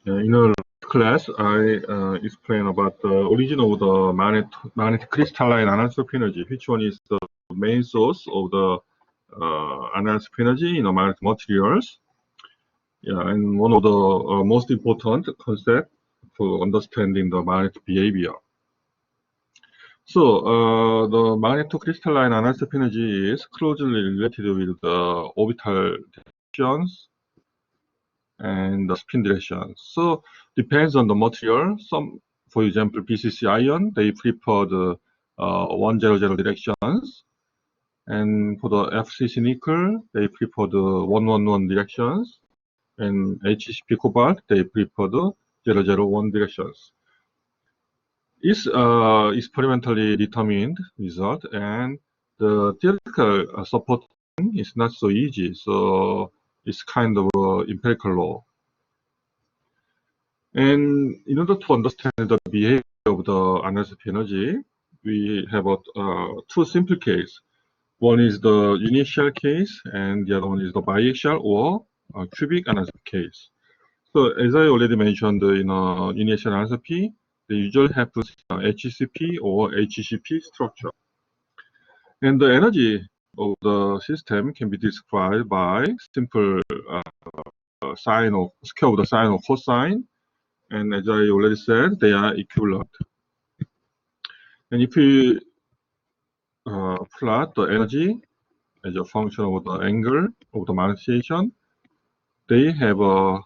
In our class, I explain about the origin of the magnetic crystalline anisotropic energy, which one is the main source of the anisotropic energy in the magnetic materials. Yeah, and one of the most important concepts for understanding the magnetic behavior. So, the magnetocrystalline anisotropic energy is closely related with the orbital directions and the spin directions. So, depends on the material. Some, for example, BCC ion, they prefer the 100 directions. And for the FCC nickel, they prefer the 111 directions. And HCP cobalt, they prefer the 001 directions. It's experimentally determined result, and the theoretical support is not so easy. So it's kind of empirical law. And in order to understand the behavior of the anisotropic energy, we have two simple cases. One is the initial case, and the other one is the biaxial or cubic anisotropic case. So as I already mentioned in initial anisotropy, they usually have HCP or HCP structure. And the energy of the system can be described by simple sine or scale of the sine or cosine. And as I already said, they are equivalent. And if we plot the energy as a function of the angle of the magnetization, they have a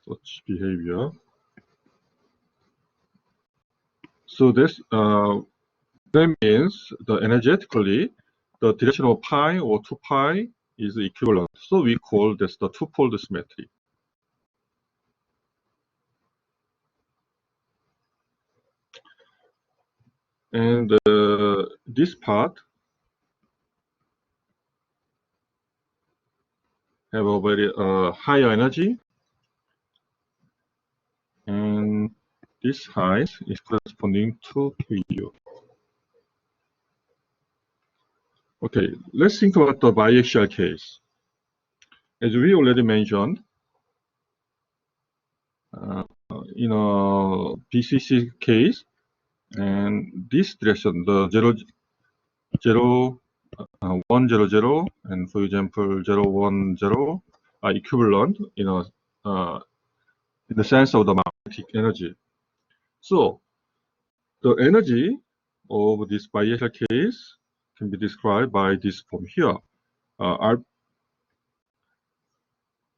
such behavior. So this that means the energetically the direction of pi or 2 pi is equivalent. So we call this the two-fold symmetry. And this part have a very higher energy, and this height is corresponding to QU. Okay, let's think about the biaxial case. As we already mentioned, in a BCC case, and this direction, the 100 and for example 010 are equivalent in the sense of the magnetic energy. So the energy of this biaxial case can be described by this form here.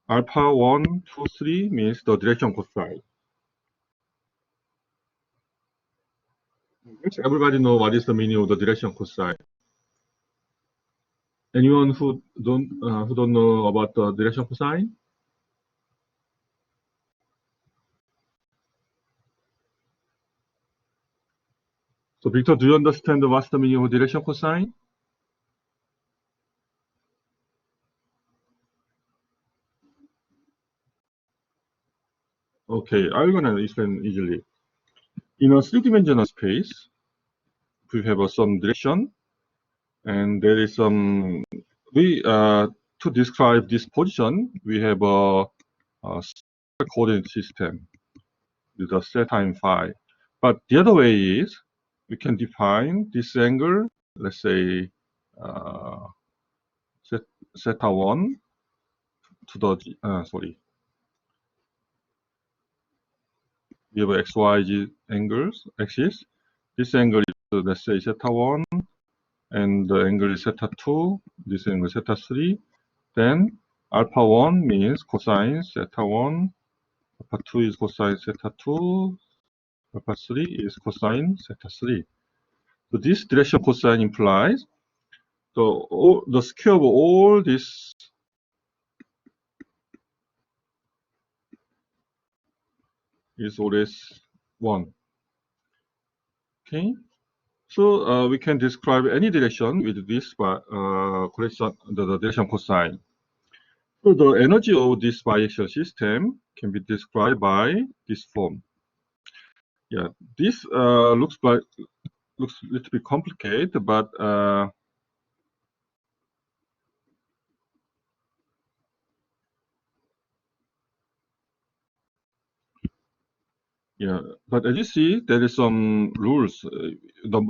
Alpha 1, 2, 3 means the direction cosine. Everybody know what is the meaning of the direction cosine. Anyone who don't know about the direction cosine? So Victor, do you understand what's the meaning of direction cosine? Okay, I'm gonna explain easily. In a three-dimensional space, we have some direction, and there is some. To describe this position, we have a coordinate system with a theta and phi. But the other way is we can define this angle, let's say theta 1 to the sorry. We have XYZ angles axis. This angle is let's say theta 1, and the angle is theta 2. This angle is theta 3. Then alpha 1 means cosine theta 1. Alpha 2 is cosine theta 2. Alpha 3 is cosine theta 3. So this direction cosine implies the square of all this is always 1. Okay, so we can describe any direction with this the direction cosine. So the energy of this biaxial system can be described by this form. Yeah, this looks a little bit complicated, but Yeah, but as you see, there is some rules. The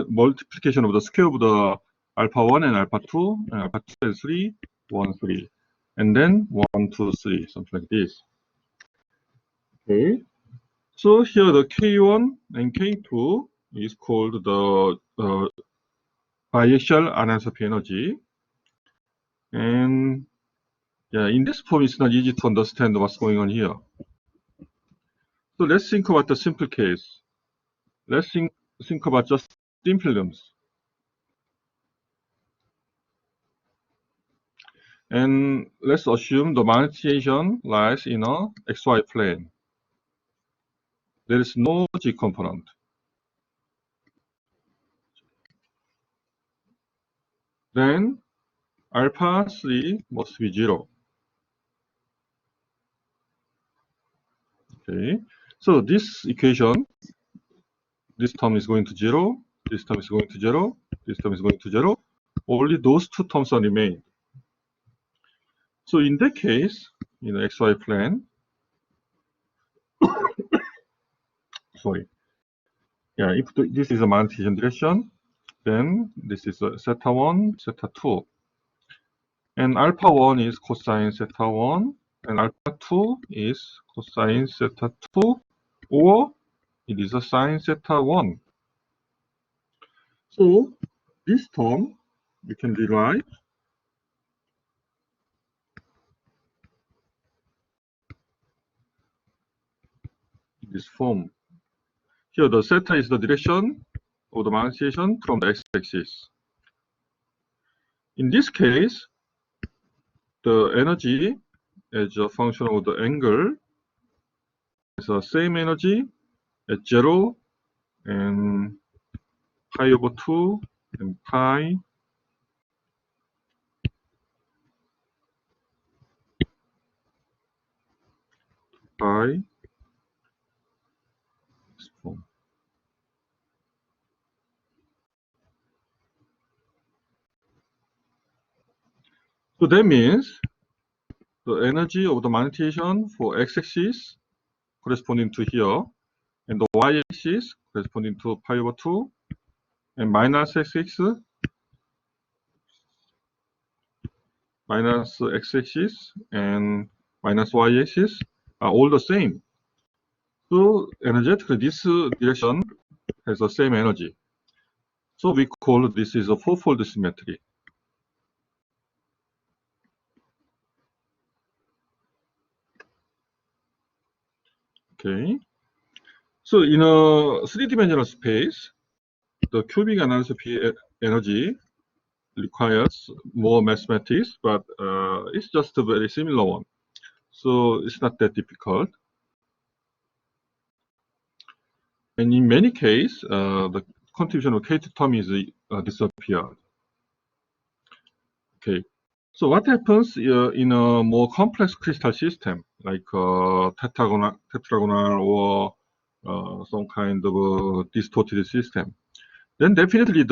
multiplication of the square of the alpha 1 and alpha 2, and alpha 2 and 3, 1, 3. And then 1, 2, 3, something like this. Okay. So here the K1 and K2 is called the biaxial anisotropy energy. And yeah, in this form, it's not easy to understand what's going on here. So let's think about the simple case. Let's think about just thin films. And let's assume the magnetization lies in a xy plane. There is no g component. Then alpha 3 must be 0. Okay. So this equation, this term is going to 0, this term is going to 0, this term is going to 0. Only those two terms are remain. So in that case, in the xy plane, sorry. Yeah, if this is a magnetization direction, then this is a theta 1, theta 2. And alpha 1 is cosine theta 1, and alpha 2 is cosine theta 2, or it is a sine theta 1. So this term you can derive in this form. Here the theta is the direction of the magnetization from the x-axis. In this case, the energy as a function of the angle is the same energy at 0 and pi over 2 and pi this form. So that means the energy of the magnetization for x-axis corresponding to here, and the y-axis corresponding to pi over 2, and minus x-axis minus x-axis and minus y-axis are all the same. So energetically, this direction has the same energy. So we call this is a fourfold symmetry. Okay. So in a three-dimensional space, the cubic anisotropy energy requires more mathematics, but it's just a very similar one. So it's not that difficult. And in many cases, the contribution of K2 term is disappeared. Okay. So what happens in a more complex crystal system, like tetragonal or some kind of a distorted system? Then definitely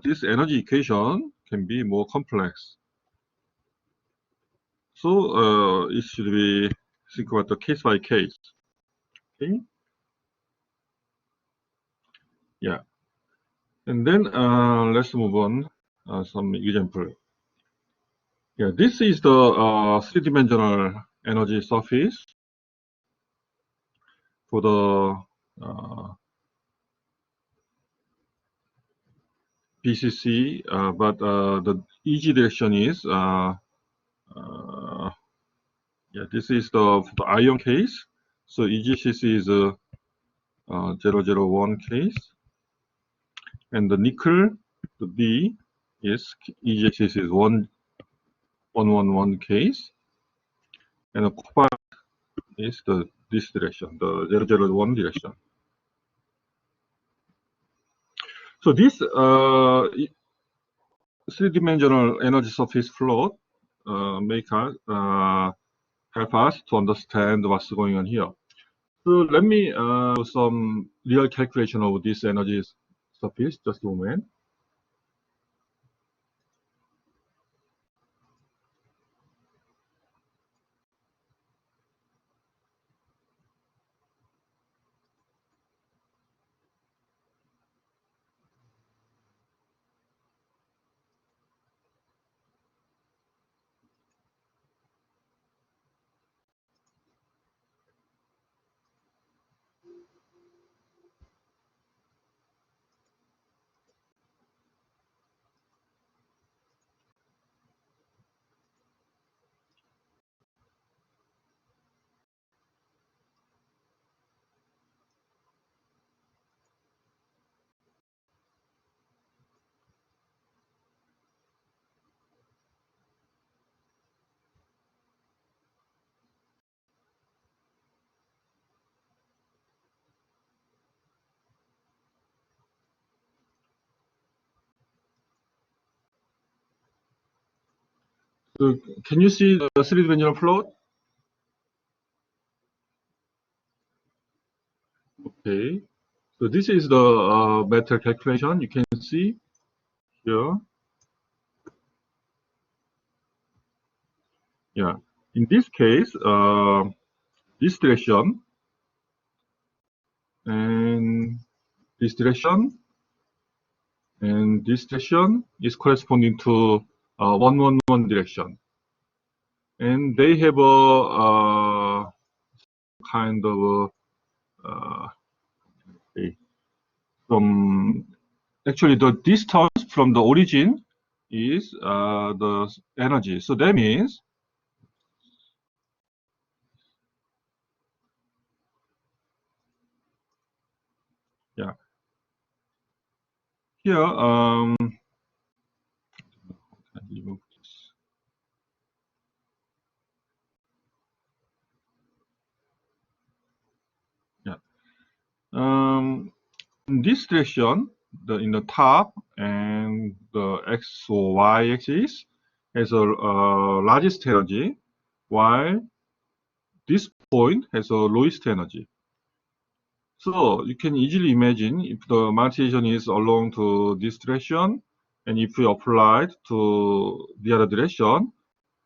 this energy equation can be more complex. So it should be think about the case by case. Okay. Yeah. And then let's move on some example. Yeah, this is the three-dimensional energy surface for the BCC, but the EG direction is yeah, this is for the ion case. So EGCC is 001 case, and the nickel, the B, is EGCC is 1111 case, and the cobalt is this direction, the 001 direction. So this three-dimensional energy surface float make us help us to understand what's going on here. So let me do some real calculation of this energy surface. Just a moment. So can you see the three-dimensional plot? Okay. So this is the method calculation. You can see here. Yeah. In this case, this direction and this direction and this direction is corresponding to 111 direction. And they have a kind of from actually the distance from the origin is the energy. So that means yeah. Here yeah. In this direction, in the top and the x or y axis has a largest energy, while this point has a lowest energy. So you can easily imagine if the magnetization is along to this direction, and if we apply it to the other direction,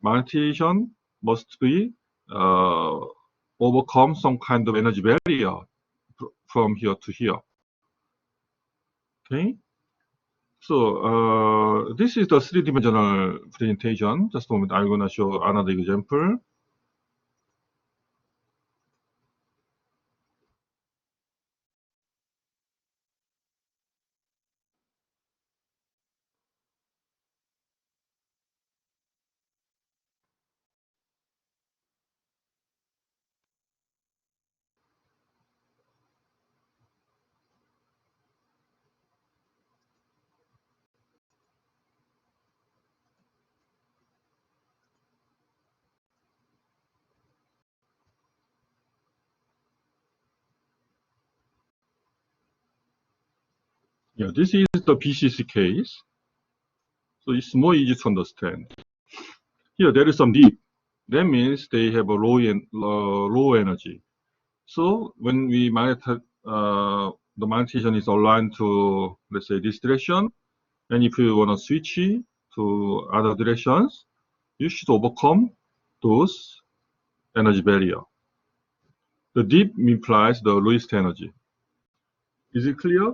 magnetization must be overcome some kind of energy barrier from here to here. Okay. So this is the three-dimensional presentation. Just a moment, I'm going to show another example. Yeah, this is the BCC case. So it's more easy to understand. Here, there is some deep. That means they have a low energy. So when we the magnetization is aligned to, let's say, this direction, and if you want to switch to other directions, you should overcome those energy barrier. The deep implies the lowest energy. Is it clear?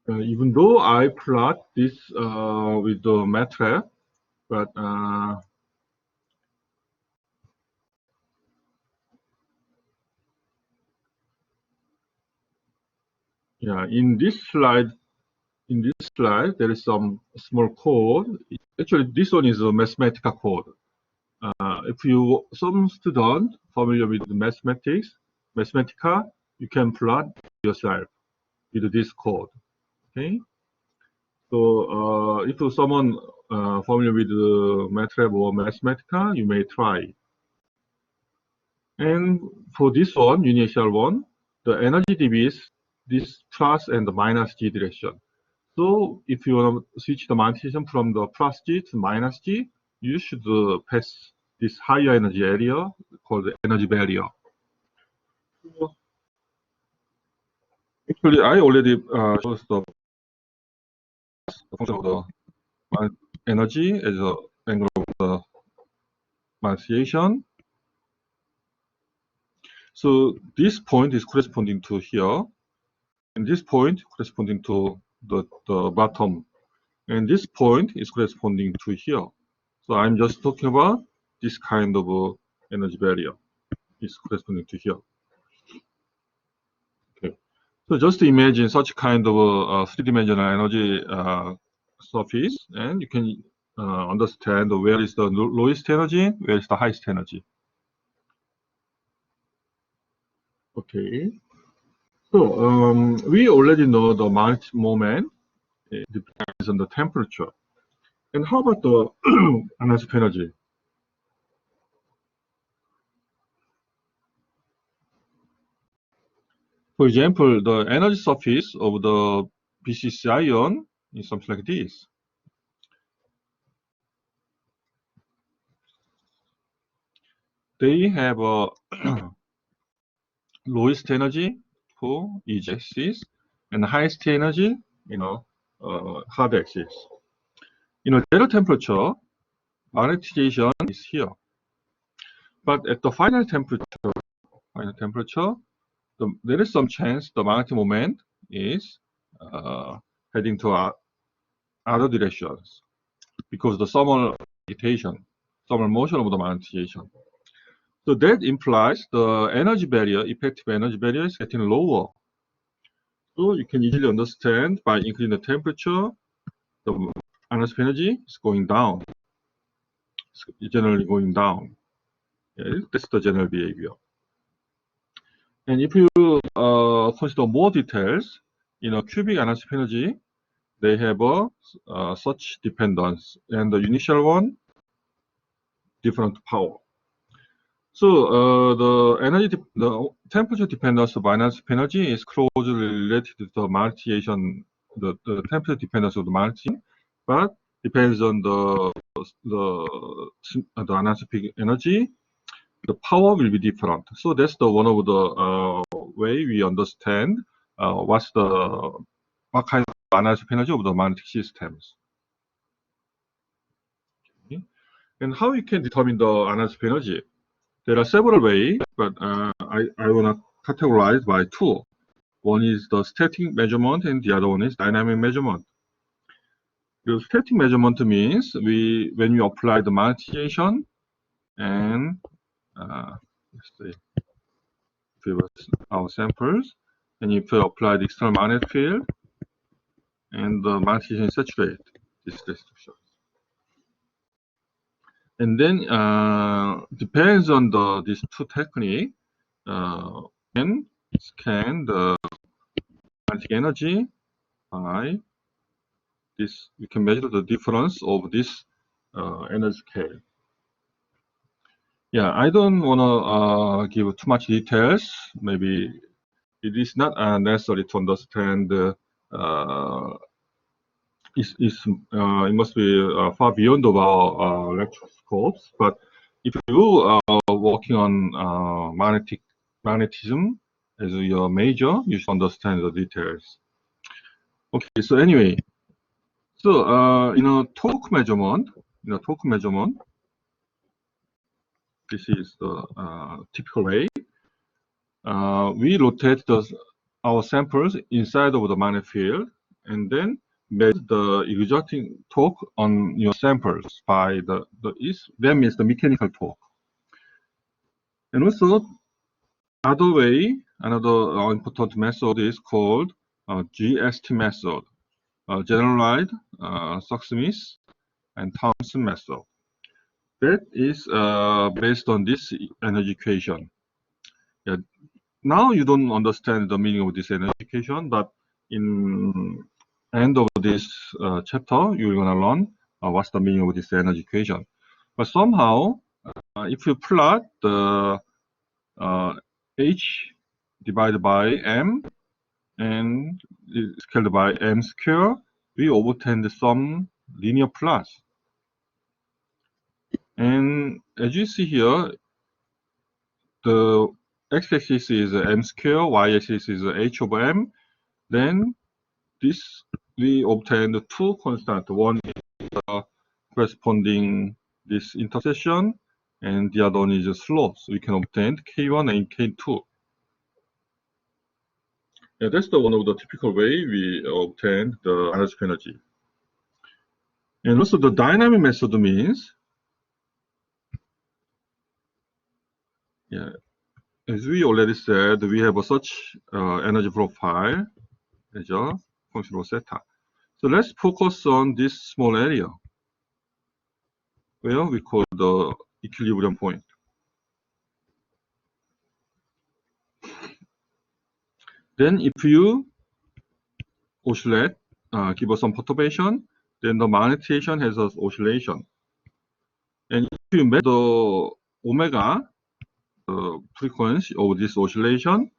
Even though I plot this with the MATLAB, but yeah, in this slide, there is some small code. Actually, this one is a mathematical code. If some student familiar with Mathematica, you can plot yourself with this code. Okay. So if someone familiar with MATLAB or Mathematica, you may try. And for this one, initial one, the energy dB is this plus and the minus G direction. So if you want to switch the magnetization from the plus G to minus G, you should pass this higher energy area called the energy barrier. So actually, I already showed the function of the energy as the angle of the magnetization. So this point is corresponding to here, and this point corresponding to the bottom, and this point is corresponding to here. So I'm just talking about this kind of energy barrier is corresponding to here. Okay. So just imagine such kind of a three-dimensional energy surface, and you can understand where is the lowest energy, where is the highest energy. Okay. So we already know the magnetic moment It depends on the temperature. And how about the anisotropic energy? For example, the energy surface of the BCC ion is something like this. They have a lowest energy for each axis and highest energy, hard axis. Zero temperature, magnetization is here. But at the final temperature, there is some chance the magnetic moment is heading to other directions because the thermal motion of the magnetization. So that implies the energy barrier, effective energy barrier, is getting lower. So you can easily understand by increasing the temperature, the anisotropic energy is going down. It's generally going down. Yeah, that's the general behavior. And if you consider more details, cubic anisotropic energy, they have such dependence, and the initial one, different power. So the temperature dependence of anisotropic energy is closely related to the magnetization, the temperature dependence of the magnetization, but depends on the anisotropic energy. The power will be different. So that's one of the way we understand what kind of anisotropic energy of the magnetic systems. Okay. And how you can determine the anisotropic energy? There are several ways, but I want to categorize by two. One is the static measurement, and the other one is dynamic measurement. The static measurement means when you apply the magnetization and let's see, our samples, and if you apply the external magnetic field and the magnetization is saturated, this is the structure. And then depends on these two techniques, can scan the magnetic energy by this. We can measure the difference of this energy scale. Yeah, I don't want to give too much details. Maybe it is not necessary to understand. It must be far beyond of our lecture scopes. But if you are working on magnetism as your major, you should understand the details. Okay, so anyway, so torque measurement, this is the typical way. We rotate our samples inside of the magnetic field, and then measure the exerting torque on your samples by that means the mechanical torque. And also, another important method is called GST method, generalized Smith and Thomson method. That is based on this energy equation. Yeah. Now you don't understand the meaning of this energy equation, but in end of this chapter, you're going to learn what's the meaning of this energy equation. But somehow, if you plot the H divided by M and scaled by M square, we obtain some linear plots. And as you see here, the x-axis is M square, y-axis is H over M. Then we obtain the two constants. One is corresponding this intersection, and the other one is a slope. So we can obtain K1 and K2. Yeah, that's one of the typical way we obtain the anisotropic energy. And also the dynamic method means, yeah, as we already said, we have such energy profile as a function of theta. So let's focus on this small area where we call the equilibrium point. Then if you oscillate give us some perturbation. Then the magnetization has an oscillation. And if you measure the omega, the frequency of this oscillation,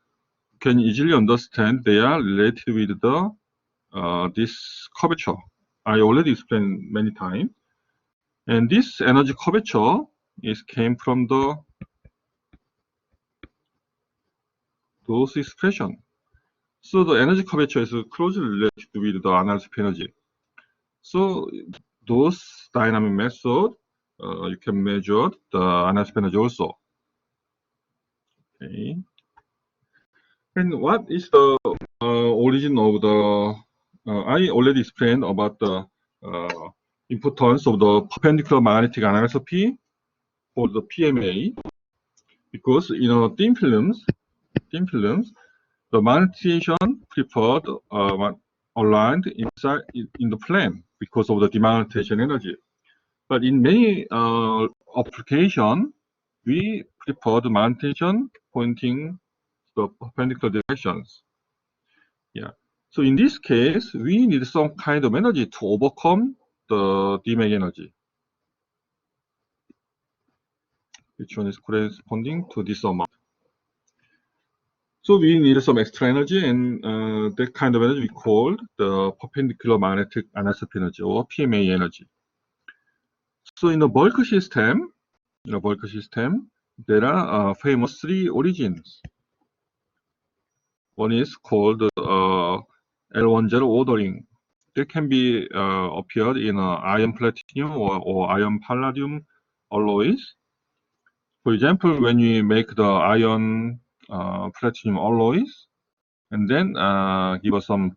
you can easily understand they are related with the this curvature. I already explained many times. And this energy curvature came from those expression. So the energy curvature is closely related with the analysis of energy. So those dynamic method, you can measure the analysis of energy also. Okay. And what is the origin of the? I already explained about the importance of the perpendicular magnetic anisotropy for the PMA, because thin films, the magnetization preferred aligned inside in the plane because of the demagnetization energy. But in many applications, we prefer the magnetization pointing the perpendicular directions. Yeah. So in this case, we need some kind of energy to overcome the demag energy, which one is corresponding to this amount. So we need some extra energy, and that kind of energy we call the perpendicular magnetic anisotropy energy, or PMA energy. So in a bulk system, there are famous three origins. One is called L10 ordering. That can be appeared in iron platinum or iron palladium alloys. For example, when we make the iron platinum alloys and then give us some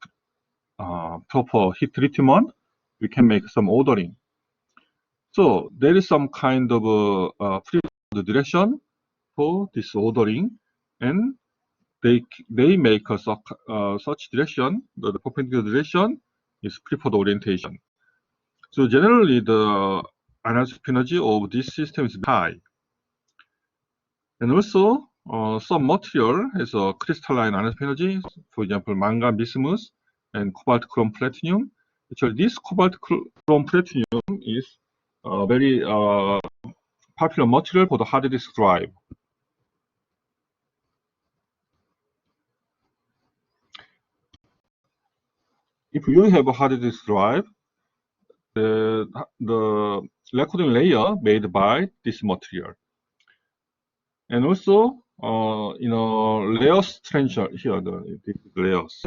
proper heat treatment, we can make some ordering. So there is some kind of preferred direction for this ordering, and they make such direction. The perpendicular direction is preferred orientation. So generally, the analysis energy of this system is high. And also, some material has a crystalline analysis energy, for example, mangan bismuth and cobalt chrome platinum. Actually, this cobalt chrome platinum is a very popular material for the hard disk drive. If you have a hard disk drive, the recording layer made by this material. And also, layers trencher here, the layers.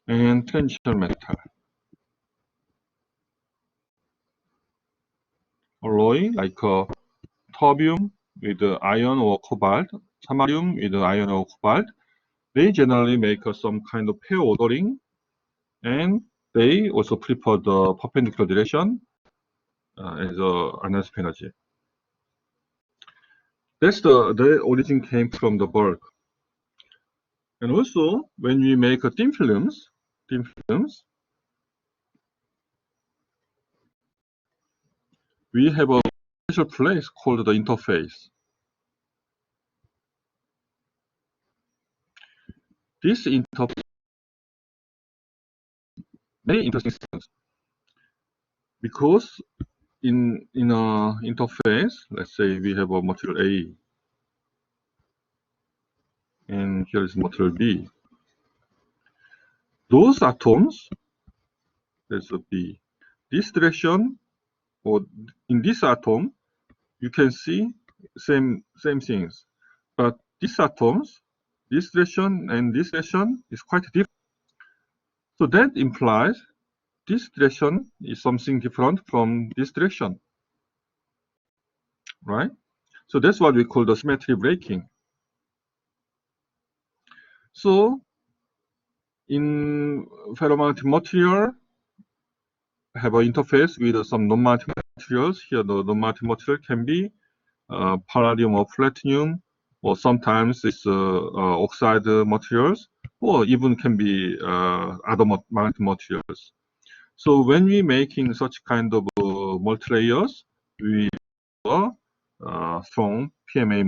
And trencher metal. Alloy, like terbium with iron or cobalt, samarium with iron or cobalt, they generally make some kind of pair ordering, and they also prefer the perpendicular direction as analysis energy. That's the origin came from the bulk. And also, when we make thin films, we have a special place called the interface. This interface very interesting things, because in a interface, let's say we have a material A, and here is material B. Those atoms, there's a B. This direction, or in this atom, you can see same things, but these atoms, this direction and this direction is quite different. So that implies this direction is something different from this direction, right? So that's what we call the symmetry breaking. So in ferromagnetic material, have an interface with some non-magnetic materials. Here, the non-magnetic material can be palladium or platinum, or sometimes it's oxide materials, or even can be other magnetic materials. So when we making such kind of multi-layers, we strong PMA,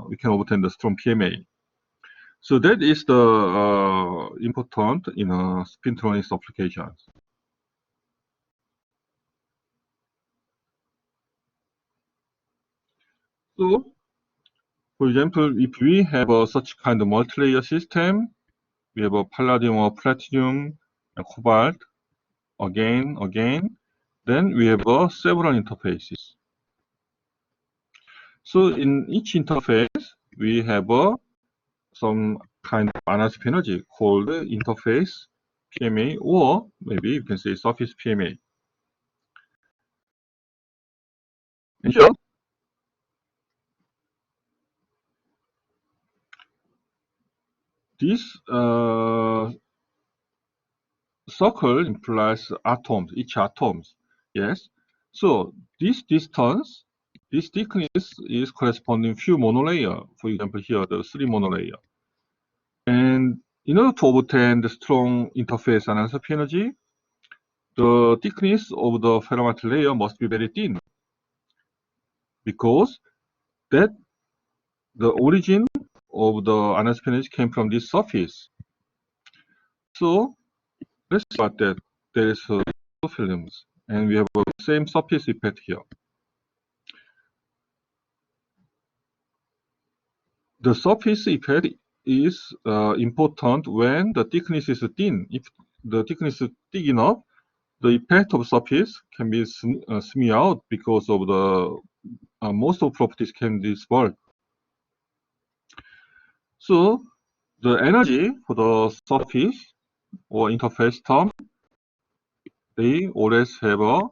we can obtain the strong PMA. So that is the important in spintronics applications. So, for example, if we have such kind of multi-layer system, we have a palladium or platinum, and cobalt, again, then we have several interfaces. So in each interface, we have some kind of analytic energy called interface PMA, or maybe you can say surface PMA. And here, this circle implies atoms, each atoms. Yes. So this distance, this thickness is corresponding few monolayer. For example, here the 3 monolayer. And in order to obtain the strong interface analytic energy, the thickness of the ferromaterial layer must be very thin, because that the origin of the analytic energy came from this surface. So let's see what that there is two films, and we have the same surface effect here. The surface effect is important when the thickness is thin. If the thickness is thick enough, the effect of surface can be smeared out, because of the most of properties can be spoiled. So the energy for the surface or interface term, they always have a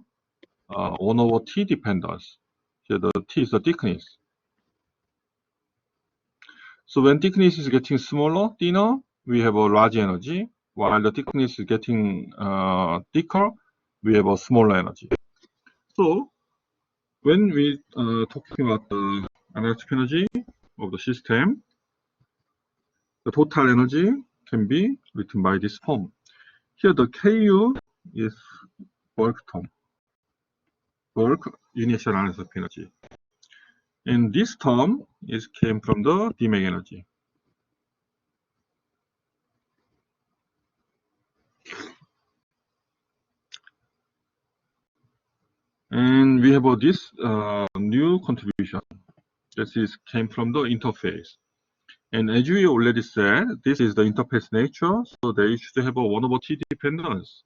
1 over T dependence. Here the T is the thickness. So when thickness is getting smaller, thinner, we have a large energy, while the thickness is getting thicker, we have a smaller energy. So when we talking about the analytic energy of the system, the total energy can be written by this form. Here the Ku is bulk term, bulk initial analytic energy. And this term came from the Dirac energy. And we have this new contribution. This came from the interface. And as we already said, this is the interface nature, so they should have a 1 over T dependence.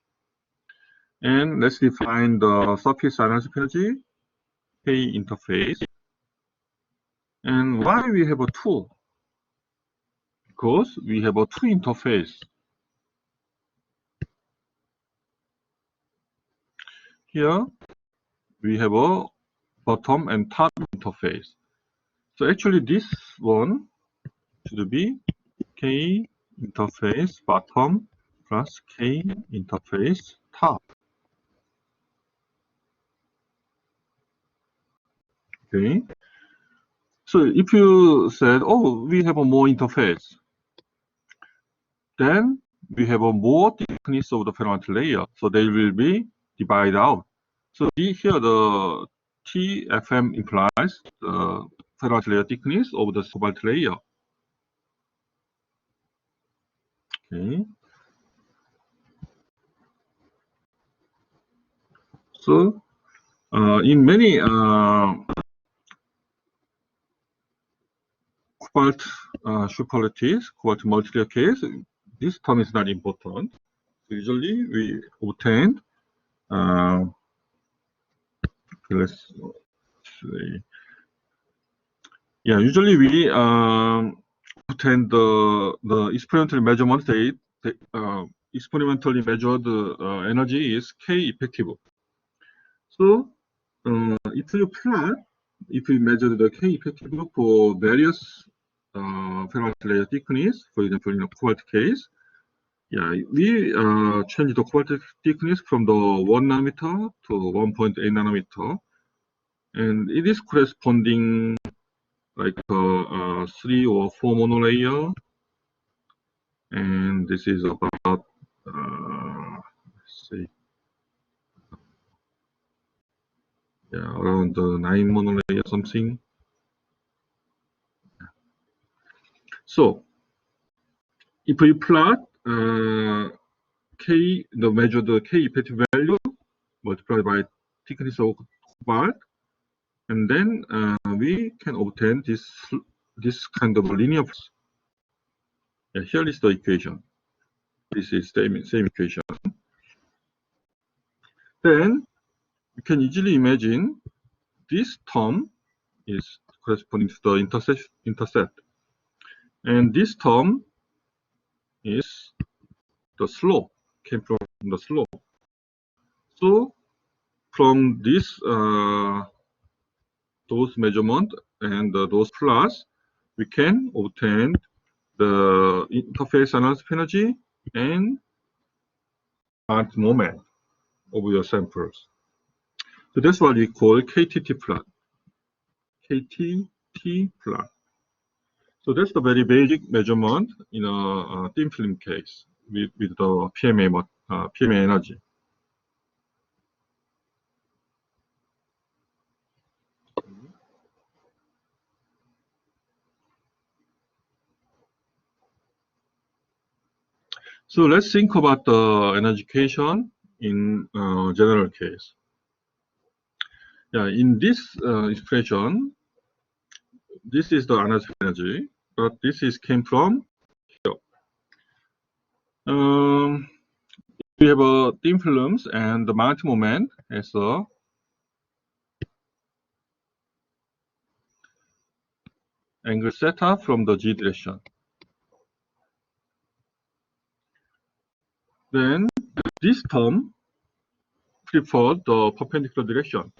And let's define the surface analytic energy, K interface. And why we have a 2? Because we have a 2 interface. Here we have a bottom and top interface. So actually this one should be K interface bottom plus K interface top. Okay. So if you said, oh, we have a more interface, then we have a more thickness of the ferromaterial layer, so they will be divided out. So here the TFM implies the ferromaterial layer thickness of the cobalt layer. Okay. So in many cobalt superlatives, cobalt multi-layer case, this term is not important. So usually we obtain, let's see. Yeah, usually we obtain the experimental measurement. They experimentally measured energy is K effective. So if you plot, if we measure the K effective for various ferromaterial layer thickness, for example, in a cobalt case, yeah, we change the cobalt thickness from the 1 nanometer to 1.8 nanometer, and it is corresponding like 3 or 4 monolayer, and this is about let's see, around 9 monolay or something. So if we plot K, measure the K effective value multiplied by thickness of cobalt, and then we can obtain this kind of linear. Here is the equation. This is the same equation. Then you can easily imagine this term is corresponding to the intercept, and this term is the slope, came from the slope. So from this those measurement and those plots, we can obtain the interface analysis energy and art moment of your samples. So that's what we call KTT plot. KTT plot. So that's the very basic measurement in a thin film case with the PMA energy. So let's think about the energy equation in general case. Yeah, in this expression, this is the analysis energy, but this came from here. We have a thin films and the magnetic moment as a angle theta from the z direction. Then this term preferred the perpendicular direction.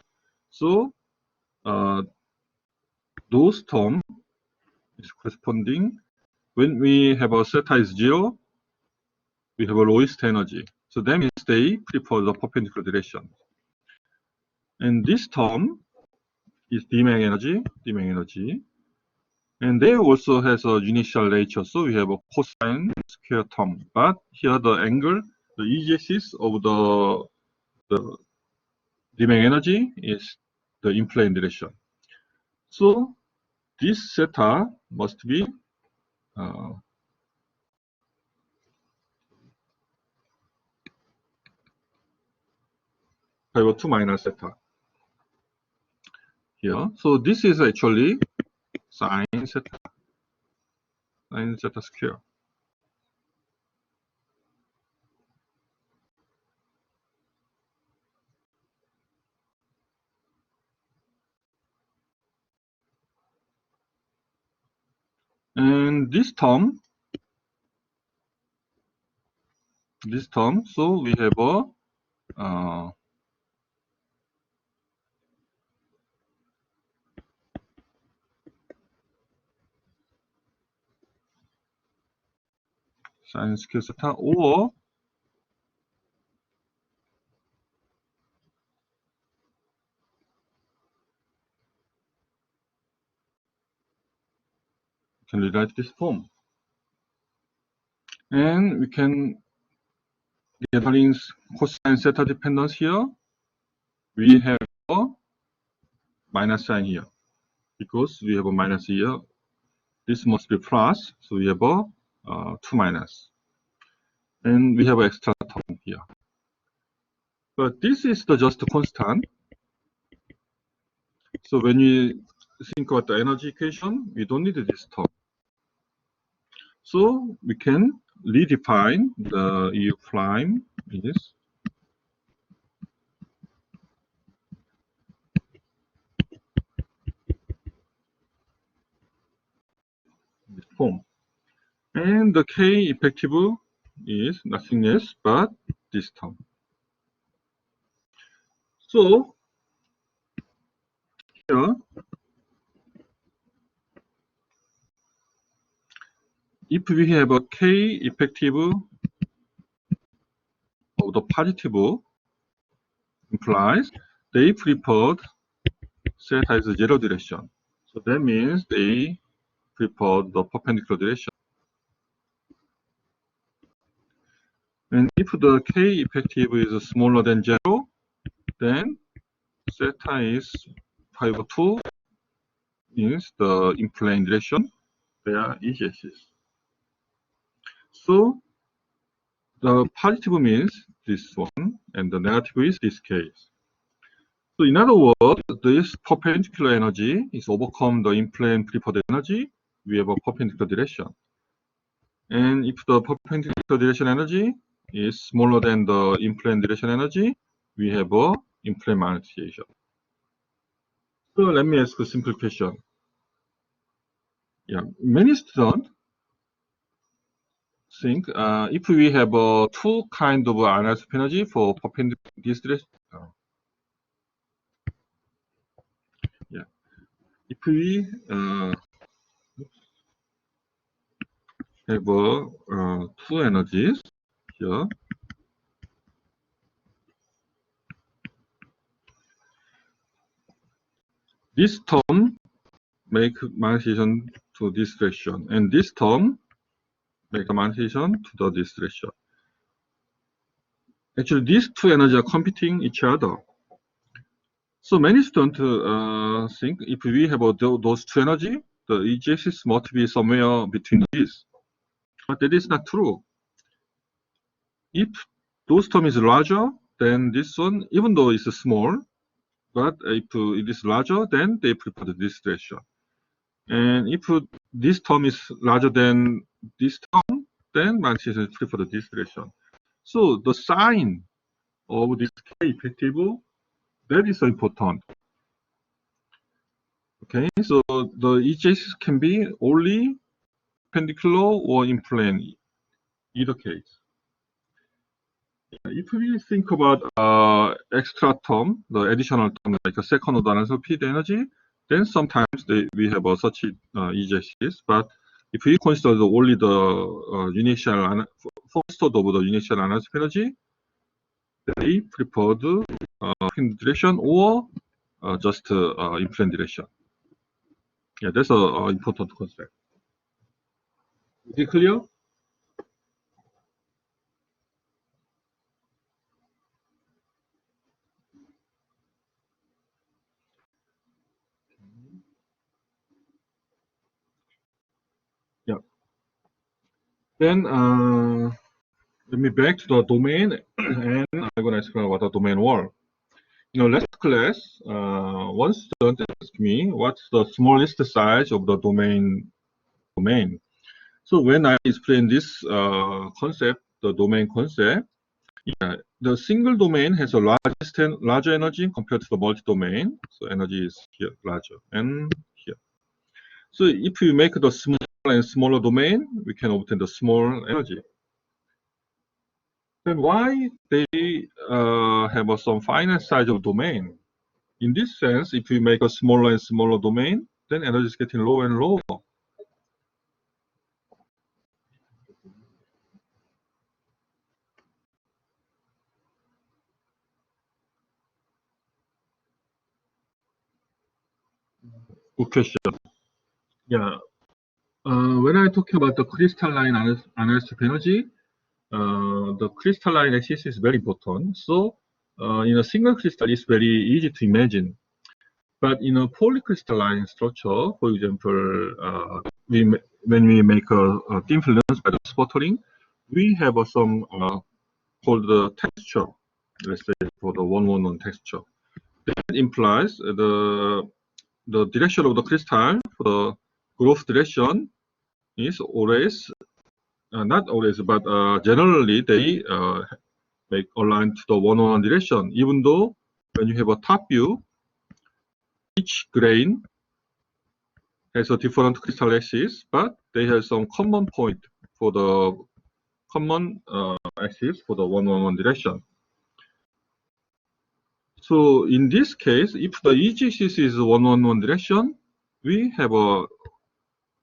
So those terms is corresponding. When we have a theta is 0, we have a lowest energy. So that means they prefer the perpendicular direction. And this term is Demand energy. And they also has a initial nature. So we have a cosine square term. But here the angle, the easiest of the Demand energy is the in-plane direction. So this theta must be pi over 2 minus theta here. So this is actually sine theta square. And this term, so we have a sine square theta, or we can rewrite this form. And we can gathering cosine theta dependence here. We have a minus sign here because we have a minus here. This must be plus, so we have a 2 minus. And we have an extra term here. But this is just a constant. So when you think about the energy equation, we don't need this term. So we can redefine the EU prime is this form. And the K effective is nothing else but this term. So here, if we have a K effective of the positive, implies they preferred theta is 0 direction. So that means they prefer the perpendicular direction. And if the K effective is smaller than 0, then theta is 502 means the in plane direction, they are EJ-axis. So the positive means this one, and the negative is this case. So in other words, this perpendicular energy is overcome the in-plane preferred energy. We have a perpendicular direction. And if the perpendicular direction energy is smaller than the in-plane direction energy, we have a in-plane magnetization. So let me ask a simple question. Yeah, many students think if we have two kind of analysis energy for perpendicular this direction. Yeah, if we have two energies here, this term make magnetization to this direction, and this term make a magnetization to this direction. Actually, these two energies are competing each other. So many students think if we have those two energies, the EG-axis must be somewhere between these. But that is not true. If those term is larger than this one, even though it's small, but if it is larger, then they prefer this direction. And if this term is larger than this term, then magnetization is preferred this direction. So the sign of this K effective, that is important. Okay, so the EJs can be only perpendicular or in plane, either case. If we think about extra term, the additional term like a second order anisotropy energy, then sometimes we have such EJs. But if we consider only the initial first order of the initial anisotropy energy, they preferred in direction or just in plane direction. Yeah, that's an important concept. Is it clear? Yeah. Then let me back to the domain, and I'm going to explain what the domain was. Last class, one student asked me what's the smallest size of the domain. So when I explain this concept, the domain concept, yeah, the single domain has a larger energy compared to the multi-domain. So energy is here larger and here. So if we make the smaller and smaller domain, we can obtain the small energy. Then why they have some finite size of domain? In this sense, if we make a smaller and smaller domain, then energy is getting lower and lower. Good question. Yeah. When I talk about the crystalline anisotropic energy, the crystalline axis is very important. So in a single crystal, it's very easy to imagine. But in a polycrystalline structure, for example, when we make a thin film lens by the sputtering, we have some called the texture. Let's say for the 111 texture. That implies the direction of the crystal for the growth direction is always, not always, but generally they make aligned to the 111 direction, even though when you have a top view, each grain has a different crystal axis, but they have some common point for the common axis for the 111 direction. So in this case, if the EG-axis is 111 direction, we have a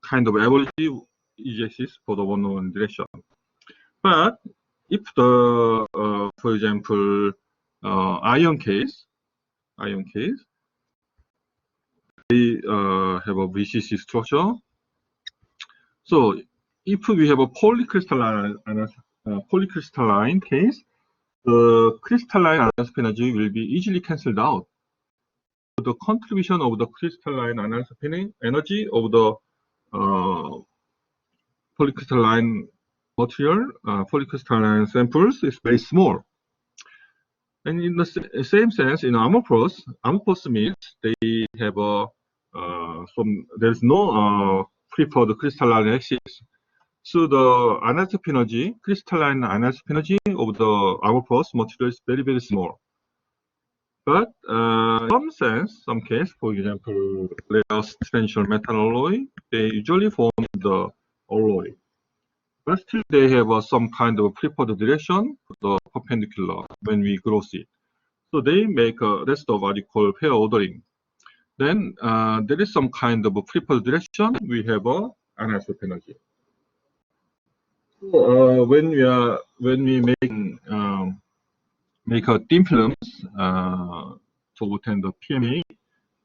kind of average EG-axis for the 111 direction. But if the, for example, ion case, they have a VCC structure. So if we have a polycrystalline case, the crystalline energy will be easily cancelled out. the contribution of the crystalline anisotropy energy of the polycrystalline material, polycrystalline samples is very small. And in the same sense, in amorphous means they have there's no preferred crystalline axis. So the anisotropy energy, crystalline anisotropy energy of the amorphous material is very, very small. But in some sense, some case, for example, layers tangential metal alloy, they usually form the alloy. But still they have some kind of preferred direction for the perpendicular when we cross it. So they make that's what you call pair ordering. Then there is some kind of a preferred direction. We have a anisotropy energy. So when we make a thin films to obtain the PMA,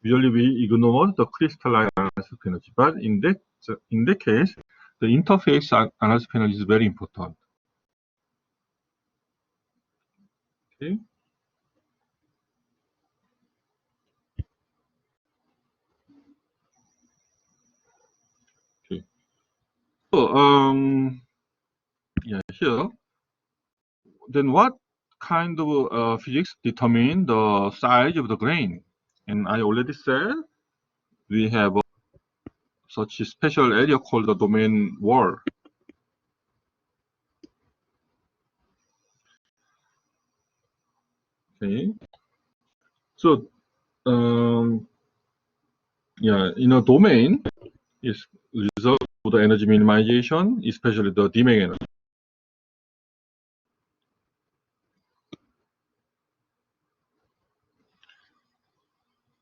usually we ignore the crystalline anisotropy energy. But in that case, the interface anisotropy energy is very important. Okay. Okay. So yeah, here. Then what kind of physics determine the size of the grain? And I already said we have such a special area called the domain wall. Okay. So yeah, in a domain is result of the energy minimization, especially the Dirac energy.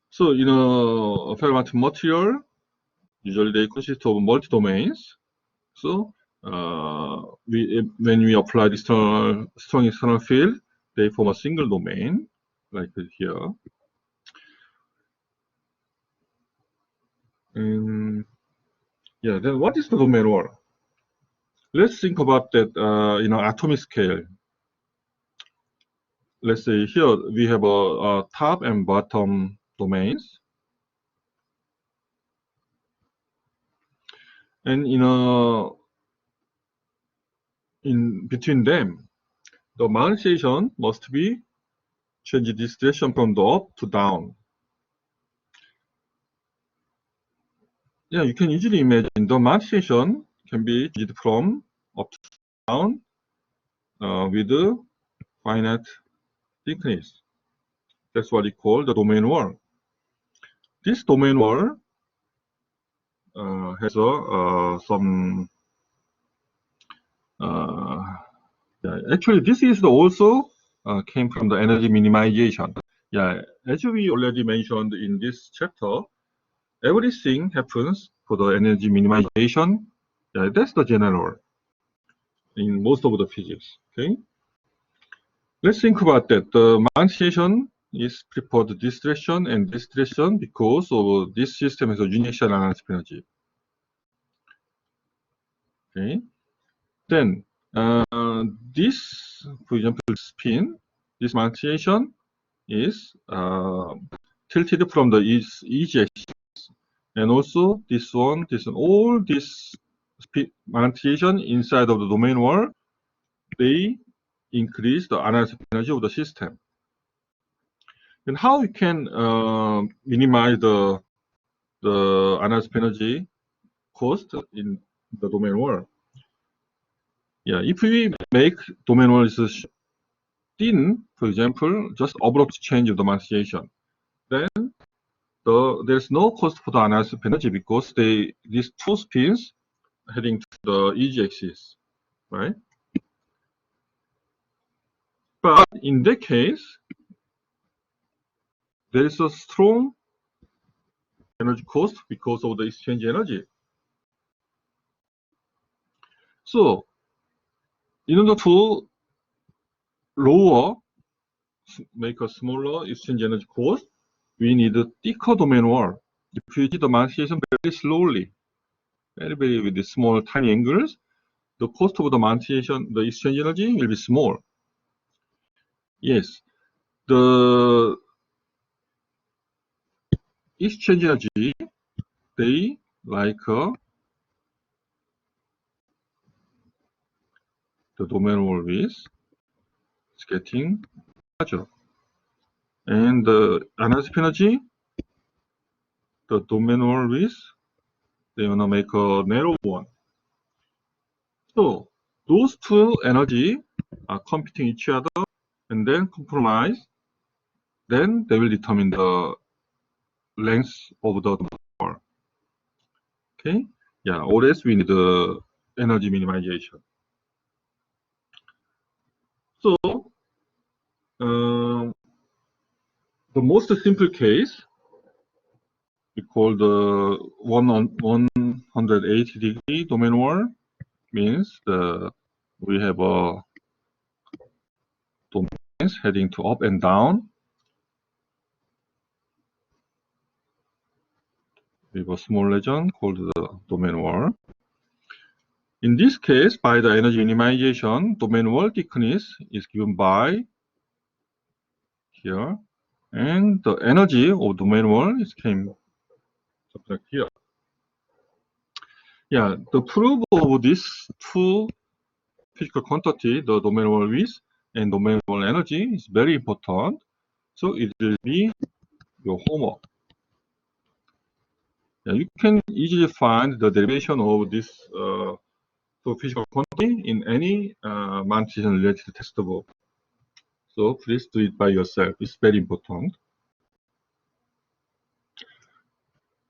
So in a ferromagnetic material, usually they consist of multi-domains. So when we apply the strong external field, they form a single domain, like here. And yeah, then what is the domain wall? Let's think about that atomic scale. Let's say here we have a top and bottom domains. And in between them, the magnetization must be change this direction from the up to down. Yeah, you can easily imagine the magnetization can be changed from up to down with finite thickness. That's what we call the domain wall. This domain wall has some yeah, actually this is also came from the energy minimization. Yeah, as we already mentioned in this chapter, everything happens for the energy minimization. Yeah, that's the general in most of the physics. Okay, let's think about that. The magnetization is preferred this direction and this direction because of this system has a uniaxial anisotropy energy. Okay, then this, for example, spin, this magnetization is tilted from the easy axis, and also this one, all this magnetization inside of the domain wall, they increase the anisotropy energy of the system. And how we can minimize the anisotropy energy cost in the domain wall? Yeah, if we make domain wall is thin, for example, just abrupt change of the magnetization, then there's no cost for the anisotropy energy because these two spins heading to the easy axis, right? But in that case, there is a strong energy cost because of the exchange energy. So in order to make a smaller exchange energy cost, we need a thicker domain wall. If you do the magnetization very slowly, very with the small tiny angles, the cost of the magnetization, the exchange energy will be small. Yes, the exchange energy, they like the domain wall width is getting larger. And the analytic energy, the domain wall width, they wanna make a narrow one. So those two energy are competing each other and then compromise. Then they will determine the length of the wall. Okay. Yeah. Always we need the energy minimization. So the most simple case we call the 180-degree domain wall means we have a domains heading to up and down. We have a small region called the domain wall. In this case, by the energy minimization, domain wall thickness is given by here, and the energy of domain wall is came subtract here. Yeah, the proof of these two physical quantity, the domain wall width and domain wall energy, is very important. So it will be your homework. Yeah, you can easily find the derivation of this physical quantity in any manipulation related textbook. So please do it by yourself. It's very important.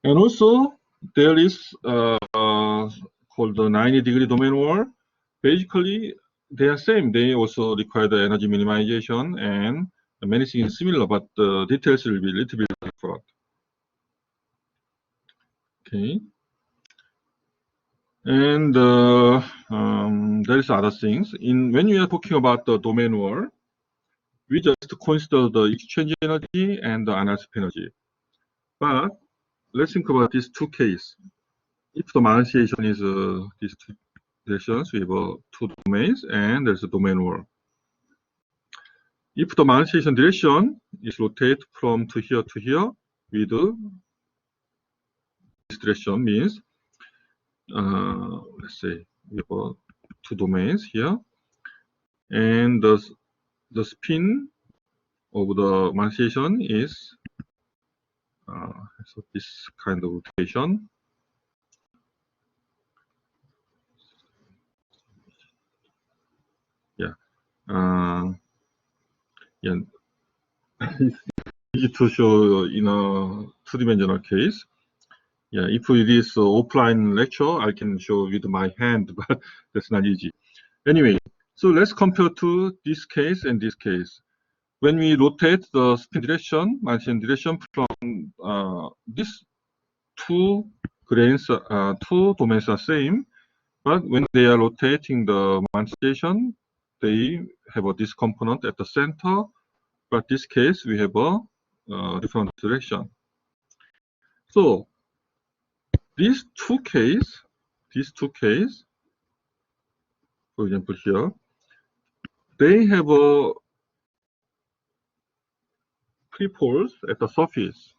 And also there is called the 90-degree domain wall. Basically, they are same. They also require the energy minimization and many things similar, but the details will be a little bit different. Okay. And there is other things. When we are talking about the domain wall, we just consider the exchange energy and the analytic energy. But let's think about these two cases. If the modification is these two directions, we have two domains, and there's a domain wall. If the modification direction is rotate from to here with this direction means, let's say we have two domains here, and the spin of the modification is so this kind of rotation. Yeah. Yeah. It's easy to show in a two-dimensional case. Yeah, if it is offline lecture, I can show with my hand, but that's not easy. Anyway, so let's compare to this case and this case. When we rotate the spin direction, modification direction from these two grains, two domains are same, but when they are rotating the modification, they have this component at the center. But this case, we have a different direction. So these two cases, for example here, they have a free poles at the surface,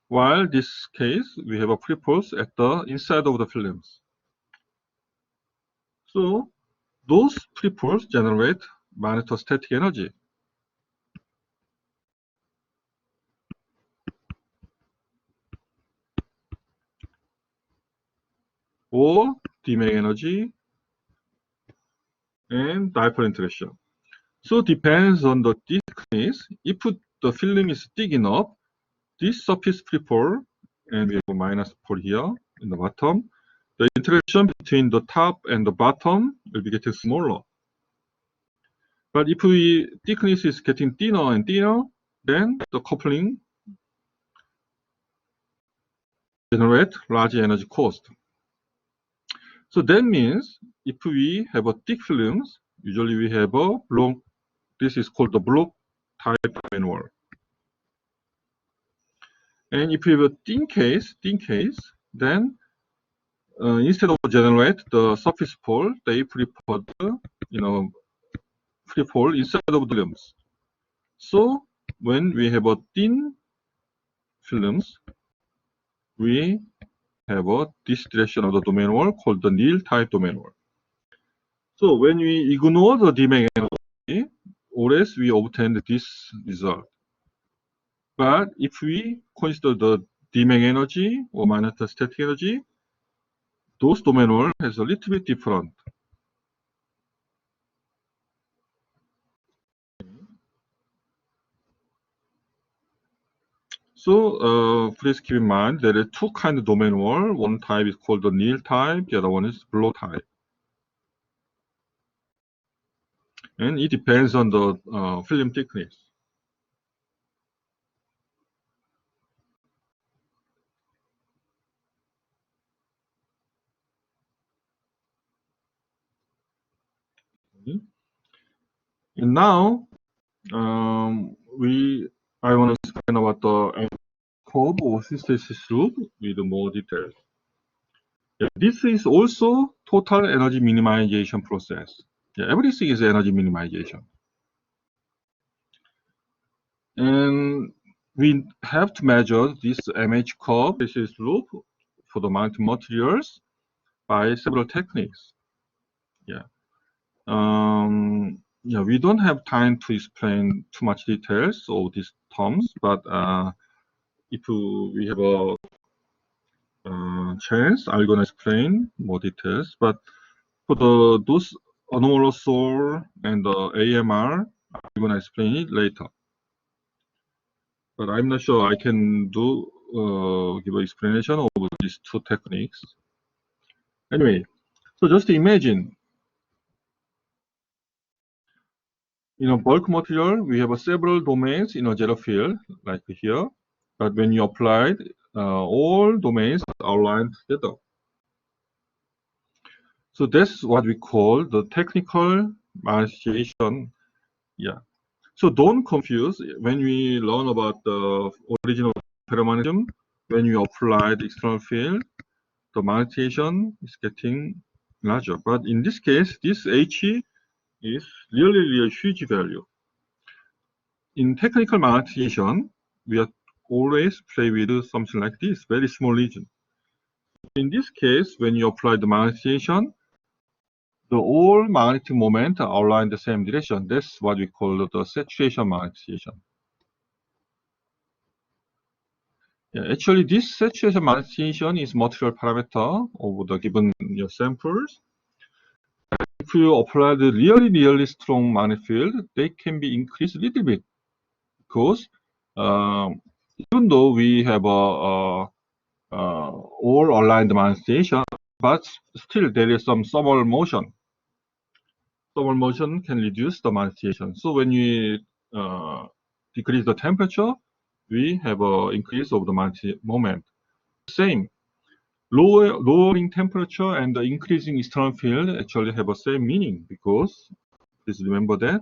while this case we have a free poles at the inside of the films. So those free poles generate magnetostatic energy. Or demand energy and dipole interaction. So depends on the thickness. If the film is thick enough, this surface free pole, and we have a minus pole here in the bottom, the interaction between the top and the bottom will be getting smaller. But if thickness is getting thinner and thinner, then the coupling generate large energy cost. So that means if we have a thick films, usually we have a block. This is called the block type domain wall. And if we have a thin case, then instead of generate the surface pole, they prefer the free pole inside of the films. So when we have a thin films, we have this direction of the domain wall called the nil type domain wall. So when we ignore the Deming energy, always we obtain this result. But if we consider the Deming energy or magnetostatic energy, those domain wall has a little bit different. So please keep in mind there are two kinds of domain wall. One type is called the nil type, the other one is blow type. And it depends on the film thickness. And now I want to explain about the curve or hysteresis loop with more details. Yeah, this is also total energy minimization process. Yeah, everything is energy minimization. And we have to measure this MH curve, hysteresis loop for the mounting materials by several techniques. Yeah. Yeah, we don't have time to explain too much details of these terms, but if we have a chance, I'm gonna explain more details. But for those anomalous soul and the AMR, I'm gonna explain it later. But I'm not sure I can give an explanation of these two techniques. Anyway, so just imagine in a bulk material, we have several domains in a zero field, like here. But when you apply it, all domains are aligned together. So that's what we call the technical magnetization. Yeah. So don't confuse when we learn about the original ferromagnetism. When you apply the external field, the magnetization is getting larger. But in this case, this H is really a huge value. In technical magnetization, we are always play with something like this, very small region. In this case, when you apply the magnetization, the all magnetic moment are aligned the same direction. That's what we call the saturation magnetization. Yeah, actually, this saturation magnetization is material parameter of the given samples. If you apply the really strong magnetic field, they can be increased a little bit because even though we have all aligned magnetization, but still there is some thermal motion. Thermal motion can reduce the magnetization. So when we decrease the temperature, we have an increase of the magnetic moment. Same, lowering temperature and the increasing external field actually have the same meaning because please remember that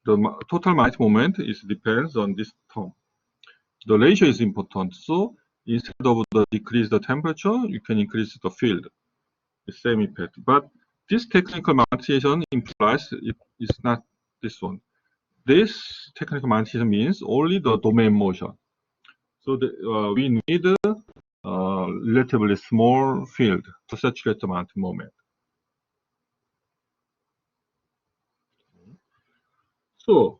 the total magnetic moment is depends on this term. The ratio is important. So instead of decrease the temperature, you can increase the field. The same effect. But this technical magnetization implies it is not this one. This technical magnetization means only the domain motion. So we need a relatively small field to saturate the magnetic moment. So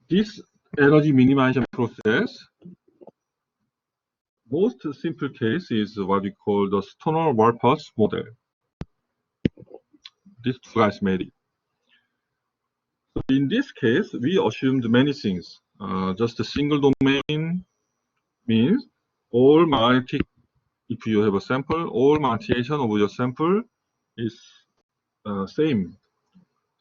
this energy minimization process, most simple case is what we call the Stoner-Walpurgis model. These two guys made it. So in this case, we assumed many things. Just a single domain means all magnetic, if you have a sample, all magnetization of your sample is same.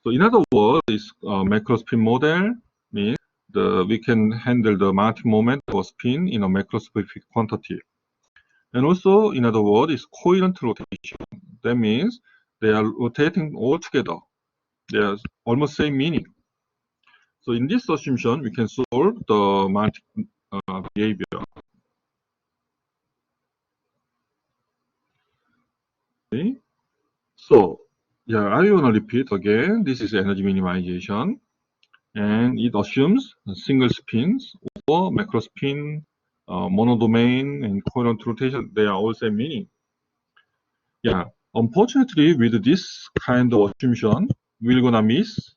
So in other words, this macrospin model means we can handle the magnetic moment or spin in a macroscopic quantity. And also, in other words, it's coherent rotation. That means they are rotating all together. They are almost same meaning. So in this assumption, we can solve the magnetic behavior. Okay. So Yeah, I want to repeat again. This is energy minimization, and it assumes single spins or macro spin, monodomain, and coherent rotation. They are all same meaning. Yeah, unfortunately, with this kind of assumption, we're gonna miss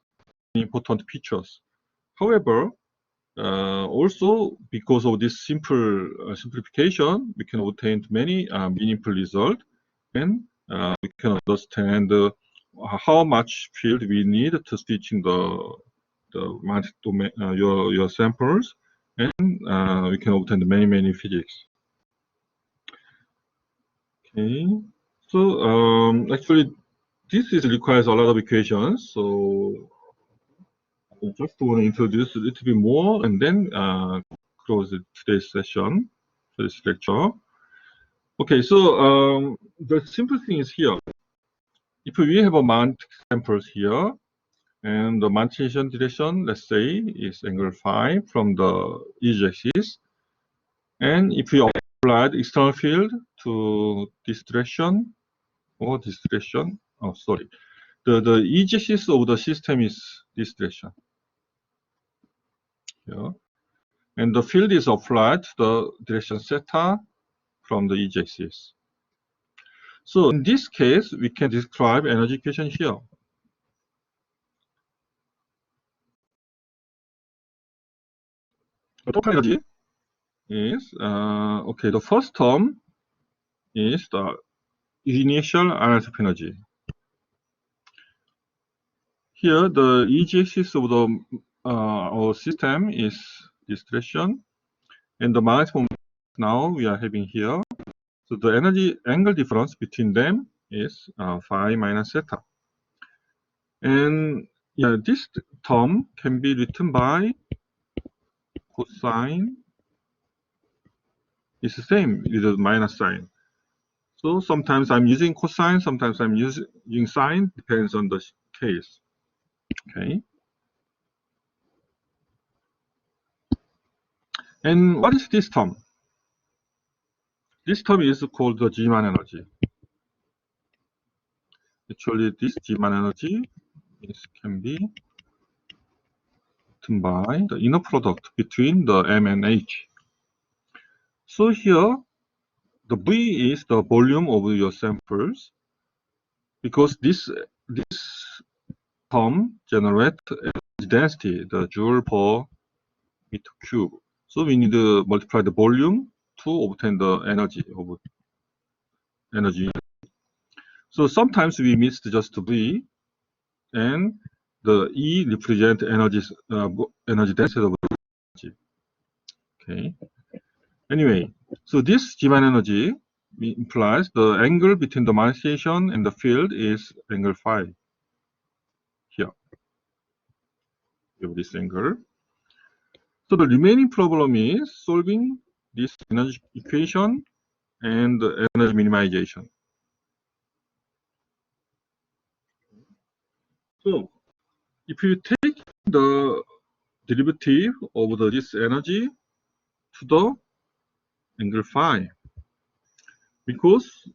important features. However, also because of this simple simplification, we can obtain many meaningful results, and we can understand how much field we need to stitching the magnetic domain, your samples, and we can obtain many physics. Okay, so actually this is requires a lot of equations, so I just want to introduce a little bit more and then close today's session, today's lecture. Okay, so the simple thing is here. If we have a mount samples here, and the mountation direction, let's say, is angle phi from the z-axis, and if we apply the external field to this direction or this direction, oh sorry, the z-axis of the system is this direction here. And the field is applied to the direction theta from the z-axis. So in this case, we can describe energy equation here. The total energy is, okay, the first term is the initial analytic energy. Here, the z-axis of the our system is this direction, and the magnetic moment now we are having here. So the energy angle difference between them is phi minus theta. And yeah, this term can be written by cosine is the same with the minus sign. So sometimes I'm using cosine, sometimes I'm using sine, depends on the case. Okay. And what is this term? This term is called the Gman energy. Actually, this Gman energy can be written by the inner product between the M and H. So here, the V is the volume of your samples, because this term generates energy density, the joule per meter cube. So we need to multiply the volume to obtain the energy of energy. So sometimes we missed just V, and the E represent energy density of energy. Okay. Anyway, so this Gman energy implies the angle between the manifestation and the field is angle phi. Here, we have this angle. So the remaining problem is solving this energy equation and the energy minimization. So if you take the derivative of this energy to the angle phi, because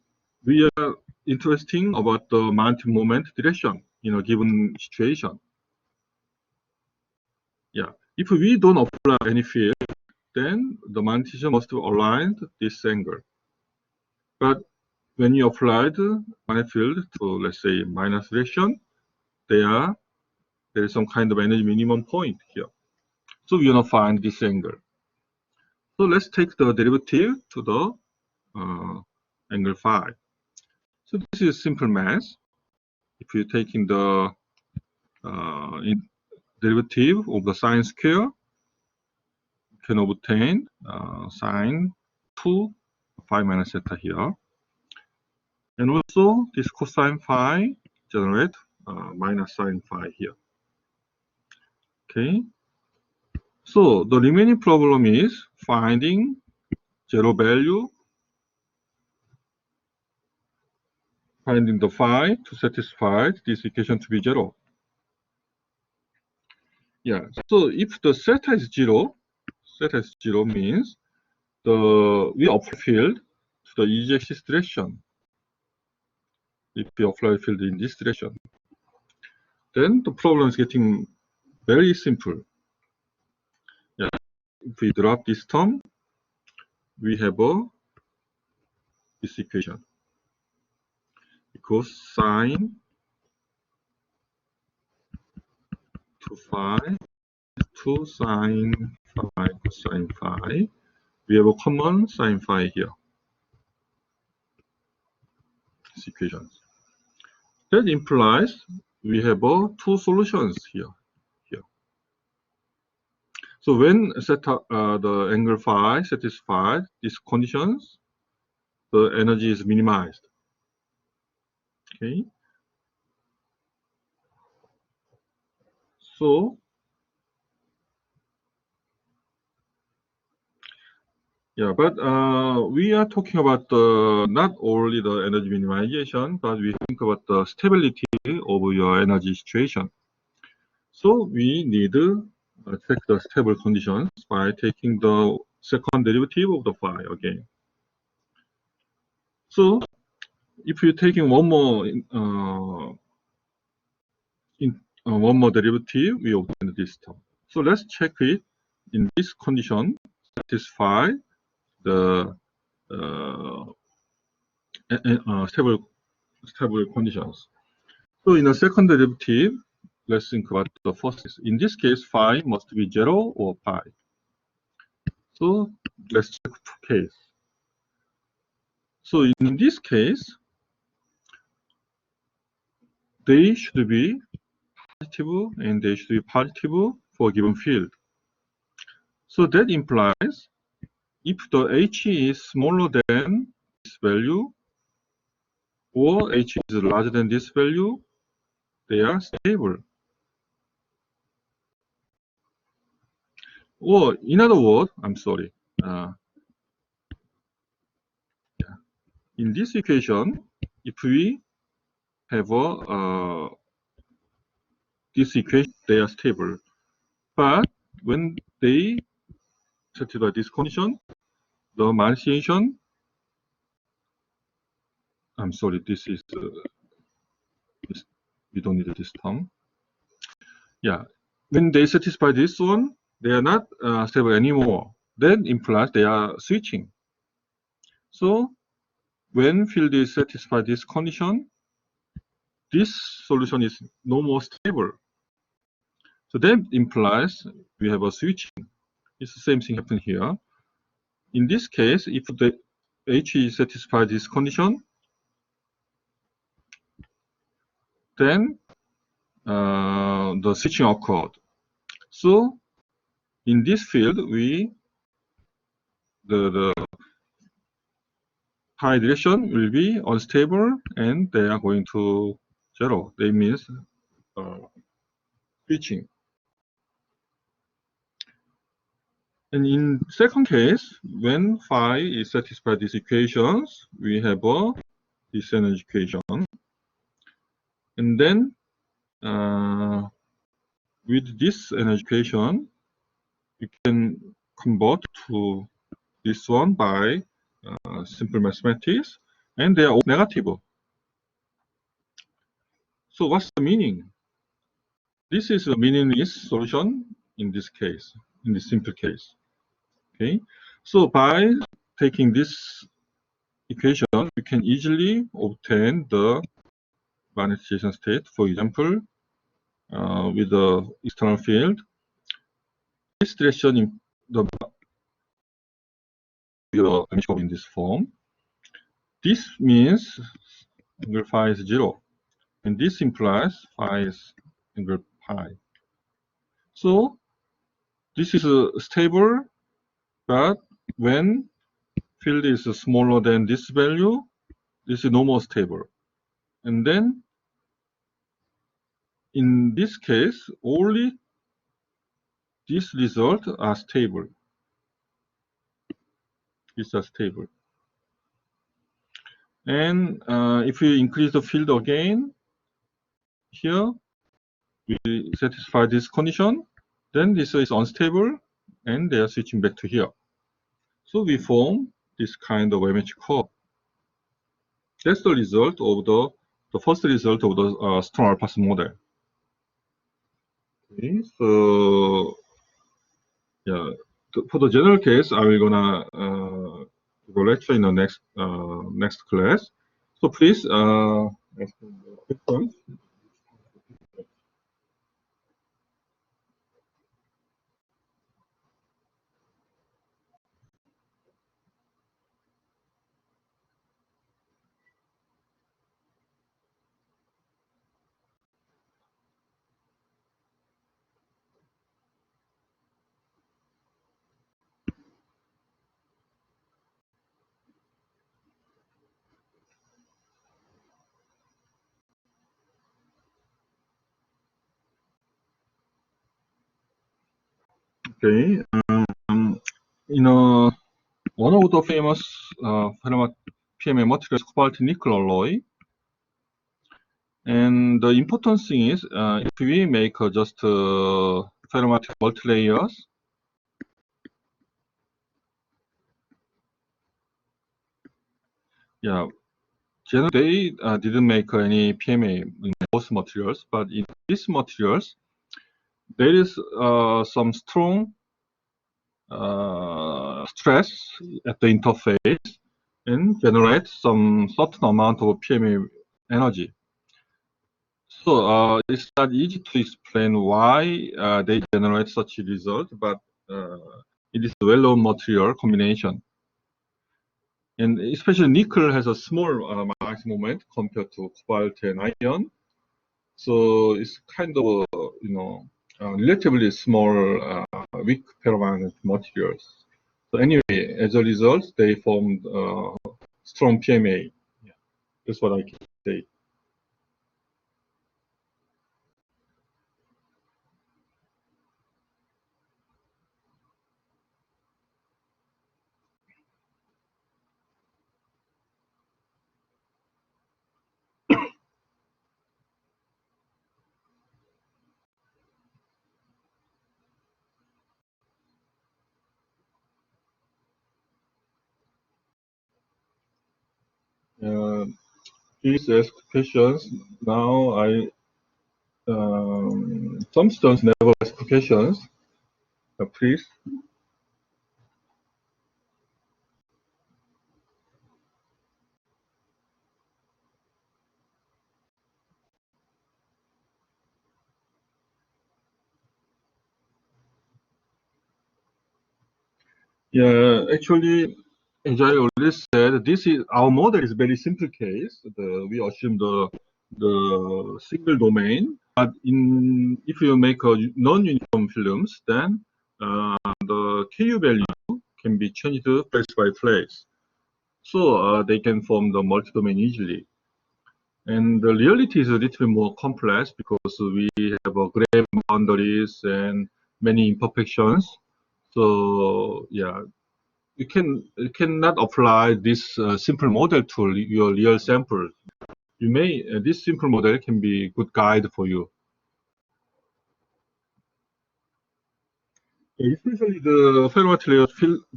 we are interested about the magnetic moment direction in a given situation. Yeah, if we don't apply any field, then the magnetism must be aligned this angle. But when you apply the magnetic field to, let's say, minus direction, there is some kind of energy minimum point here. So we want to find this angle. So let's take the derivative to the angle phi. So this is simple math. If you take in the derivative of the sine square, you can obtain sine 2 phi minus theta here. And also this cosine phi generate minus sine phi here. Okay. So the remaining problem is finding zero value, finding the phi to satisfy this equation to be zero. Yeah, so if the theta is zero means we apply field to the z-axis direction. if you apply field in this direction. Then the problem is getting very simple. Yeah, if we drop this term, we have this equation equals sine 2 phi to sine phi cosine phi. We have a common sine phi here. This equation. That implies we have two solutions here. So when the angle phi satisfies these conditions, the energy is minimized. Okay. So yeah, but we are talking about not only the energy minimization, but we think about the stability of your energy situation. So we need to check the stable conditions by taking the second derivative of the phi again. So if you're taking one more derivative, we obtain this term. So let's check it in this condition, satisfy the stable conditions. So in the second derivative, let's think about the first. In this case, phi must be 0 or pi. So let's check two cases. So in this case, they should be positive and they should be positive for a given field. So that implies if the h is smaller than this value or h is larger than this value, they are stable. Or in other words, I'm sorry. In this equation, if we have this equation, they are stable. But when they satisfy this condition, the modification, I'm sorry, this is, we don't need this term. Yeah, when they satisfy this one, they are not stable anymore. That implies they are switching. So when field is satisfied this condition, this solution is no more stable. So that implies we have a switching. It's the same thing happen here. In this case, if the H is satisfied this condition, then the switching occurred. So in this field, the phi direction will be unstable and they are going to 0. That means switching. And in second case, when phi is satisfied these equations, we have this energy equation. And then with this energy equation, you can convert to this one by simple mathematics, and they are all negative. So what's the meaning? This is a meaningless solution in this case, in this simple case. Okay, so by taking this equation, we can easily obtain the magnetization state. For example, with the external field, this direction in the in this form. This means angle phi is 0, and this implies phi is angle pi. So this is stable, but when field is smaller than this value, this is no more stable. And then in this case, only these results are stable. These are stable. And if we increase the field again, here we satisfy this condition, then this is unstable, and they are switching back to here. So we form this kind of MH curve. That's the result of the the first result of the strong alphas model. Okay, so yeah, for the general case, I will gonna go lecture in the next class. So please ask the questions. Okay, you know, one of the famous PMA materials, cobalt nickel alloy. And the important thing is, if we make just ferromaterial multi-layers, yeah, generally they didn't make any PMA in both materials, but in these materials, there is some strong stress at the interface and generate some certain amount of PMA energy. So it's not easy to explain why they generate such a result, but it is a well-known material combination. And especially nickel has a small maximum moment compared to cobalt and iron. So it's kind of, relatively small, weak ferromagnetic materials. So anyway, as a result, they formed strong PMA. Yeah, that's what I can say. Please ask questions. Now some students never ask questions. Please. Yeah, actually, as I already said, this is our model is very simple case. We assume the single domain, but if you make a non-uniform films, then the Ku value can be changed place by place, so they can form the multi-domain easily. And the reality is a little more complex because we have grave boundaries and many imperfections. So yeah, you cannot apply this simple model to your real sample. You may this simple model can be good guide for you. Especially the ferromaterial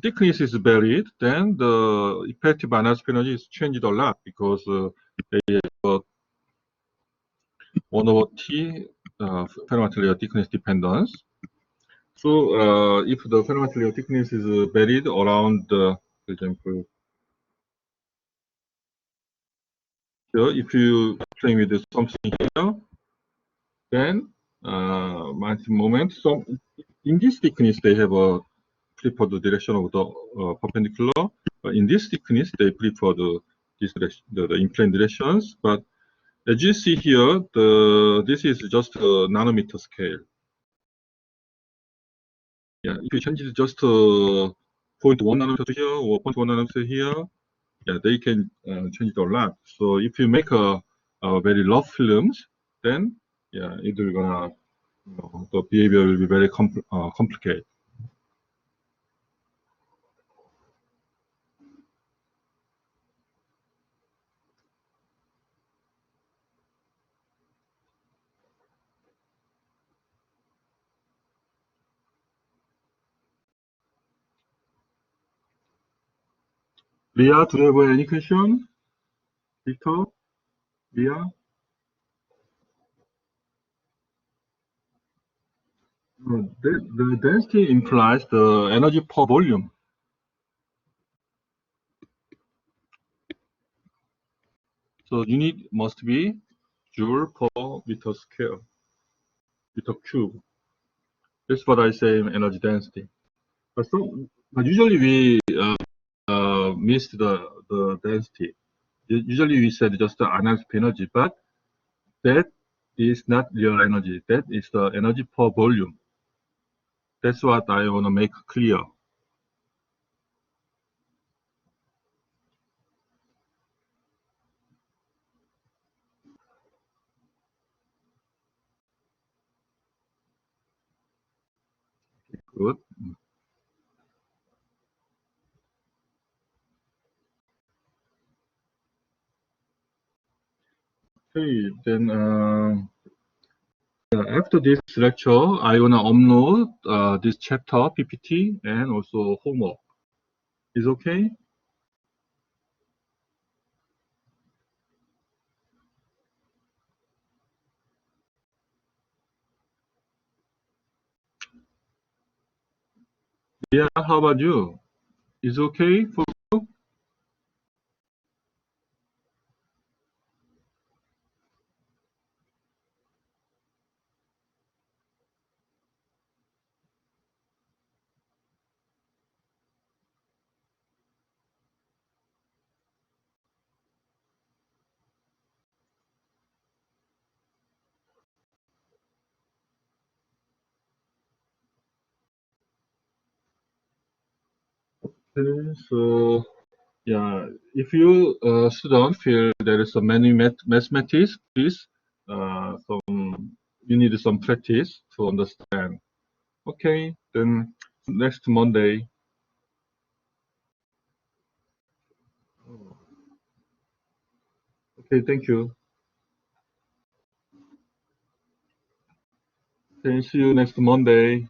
thickness is varied, then the effective analysis energy is changed a lot because they have 1 over T ferromaterial thickness dependence. So if the ferromaterial thickness is varied around, for example, here, if you play with something here, then maximum moment. So in this thickness, they have a preferred direction of the perpendicular. In this thickness, they prefer this direction, the inclined directions. But as you see here, this is just a nanometer scale. Yeah, if you change it just 0.1 nanometer here or 0.1 nanometer here, yeah, they can change it a lot. So if you make a very rough films, then yeah, it will gonna, the behavior will be very complicated. Leah, do you have any question? Victor? Leah? The density implies the energy per volume. So unit must be joule per meter square, meter cube. That's what I say in energy density. But usually we missed the density. Usually we said just the analytic energy, but that is not real energy. That is the energy per volume. That's what I want to make clear. Good. Okay, then after this lecture, I wanna upload this chapter PPT and also homework. Is okay? Yeah. How about you? Is okay for you? Okay, so yeah, if you student feel there is so many mathematics, please some you need some practice to understand. Okay, then next Monday. Okay, thank you. Okay, see you next Monday.